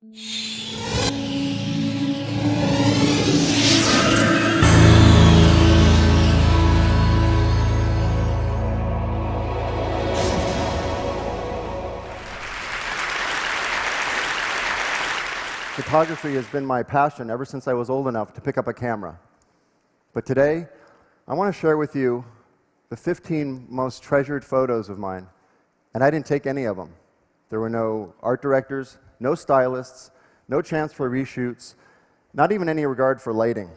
Photography has been my passion ever since I was old enough to pick up a camera. But today, I want to share with you the 15 most treasured photos of mine. And I didn't take any of them. There were no art directors, no stylists, no chance for reshoots, not even any regard for lighting.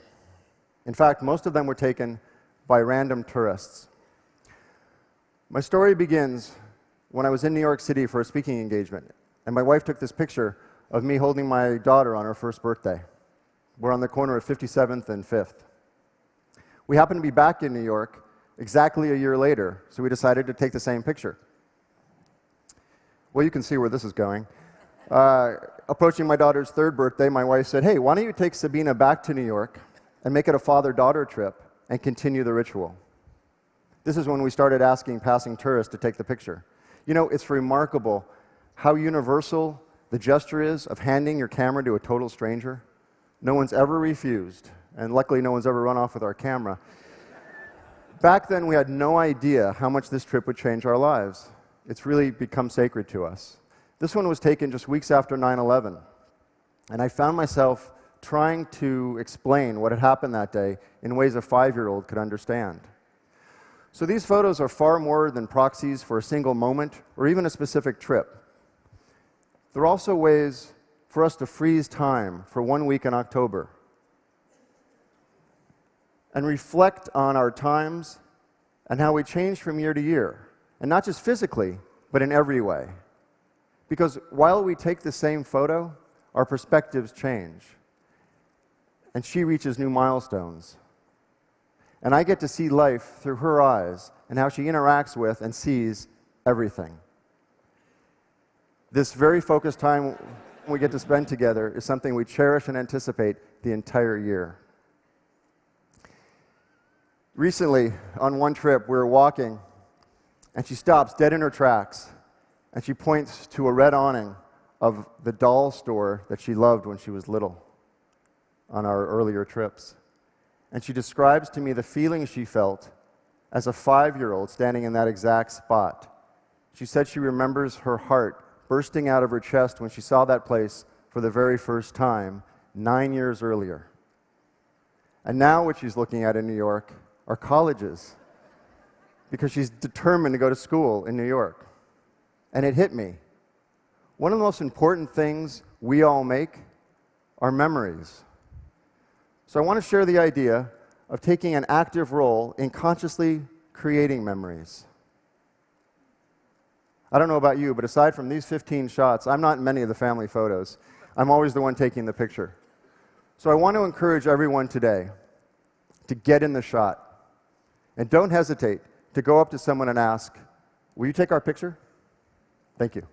In fact, most of them were taken by random tourists. My story begins when I was in New York City for a speaking engagement, and my wife took this picture of me holding my daughter on her first birthday. We're on the corner of 57th and 5th. We happened to be back in New York exactly a year later, so we decided to take the same picture. Well, you can see where this is going. Approaching my daughter's third birthday, my wife said, "Hey, why don't you take Sabina back to New York and make it a father-daughter trip and continue the ritual?" This is when we started asking passing tourists to take the picture. You know, it's remarkable how universal the gesture is of handing your camera to a total stranger. No one's ever refused, and luckily no one's ever run off with our camera. Back then, we had no idea how much this trip would change our lives. It's really become sacred to us. This one was taken just weeks after 9/11, and I found myself trying to explain what had happened that day in ways a 5-year-old could understand. So these photos are far more than proxies for a single moment or even a specific trip. They're also ways for us to freeze time for 1 week in October and reflect on our times and how we change from year to year, and not just physically, but in every way. Because while we take the same photo, our perspectives change, and she reaches new milestones. And I get to see life through her eyes and how she interacts with and sees everything. This very focused time we get to spend together is something we cherish and anticipate the entire year. Recently, on one trip, we were walking, and she stops dead in her tracks, and she points to a red awning of the doll store that she loved when she was little on our earlier trips. And she describes to me the feeling she felt as a 5-year-old standing in that exact spot. She said she remembers her heart bursting out of her chest when she saw that place for the very first time 9 years earlier. And now what she's looking at in New York are colleges, because she's determined to go to school in New York. And it hit me. One of the most important things we all make are memories. So I want to share the idea of taking an active role in consciously creating memories. I don't know about you, but aside from these 15 shots, I'm not in many of the family photos. I'm always the one taking the picture. So I want to encourage everyone today to get in the shot. And don't hesitate to go up to someone and ask, "Will you take our picture?" Thank you.